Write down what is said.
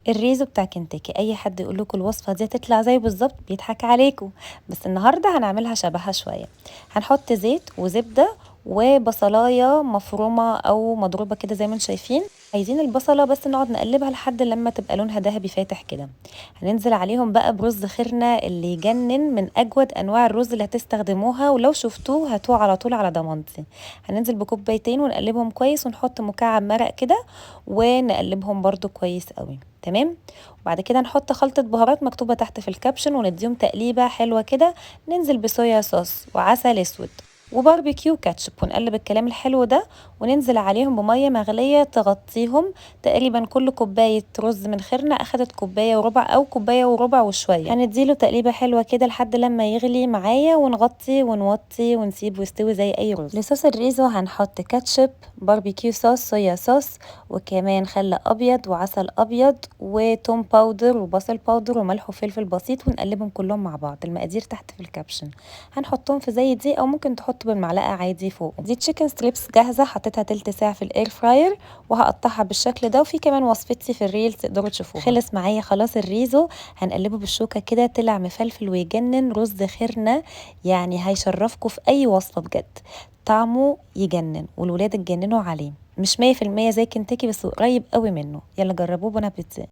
الريزو بتاع كنتاكي اي حد يقول لكم الوصفه دي تطلع زيه بالظبط بيضحك عليكم، بس النهارده هنعملها شبهها شويه. هنحط زيت وزبده وبصلايه مفرومه او مضروبه كده زي ما انتم شايفين. عايزين البصله بس نقعد نقلبها لحد لما تبقى لونها ذهبي فاتح كده. هننزل عليهم بقى برز خيرنا اللي يجنن، من اجود انواع الرز اللي هتستخدموها، ولو شفتوه هاتوه على طول على ضمانتي. هننزل بكوبايتين ونقلبهم كويس ونحط مكعب مرق كده ونقلبهم برده كويس قوي. تمام. وبعد كده نحط خلطة بهارات مكتوبة تحت في الكابشن ونديهم تقليبة حلوة كده. ننزل بصويا صوص وعسل اسود وباربيكيو كاتشب ونقلب الكلام الحلو ده، وننزل عليهم بمية مغلية تغطيهم. تقريبا كل كوباية رز من خيرنا اخدت كوباية وربع او كوباية وربع وشوية. هنديله تقليبة حلوة كده لحد لما يغلي معايا، ونغطي ونوطي ونسيبه يستوي زي اي رز. لصوص الريزو هنحط كاتشب، باربيكيو صوص، صويا صوص، وكمان خل ابيض وعسل ابيض وتوم باودر وبصل باودر وملح وفلفل بسيط، ونقلبهم كلهم مع بعض. المقادير تحت في الكابشن. هنحطهم في زي دي او ممكن تحطوا بالمعلقه عادي فوق. دي تشيكن ستريبس جاهزه، حطيتها تلت ساعه في الاير فراير وهقطعها بالشكل ده، وفي كمان وصفتي في الريل تقدروا تشوفوها. خلص معايا خلاص الريزو. هنقلبه بالشوكه كده، طلع مفلفل ويجنن رز خيرنا، يعني هيشرفكم في اي وصفه بجد. طعمه يجنن والولاد اتجننوا عليه. مش 100% زي كنتاكي بس قريب قوي منه. يلا جربوه، بون ابيتي.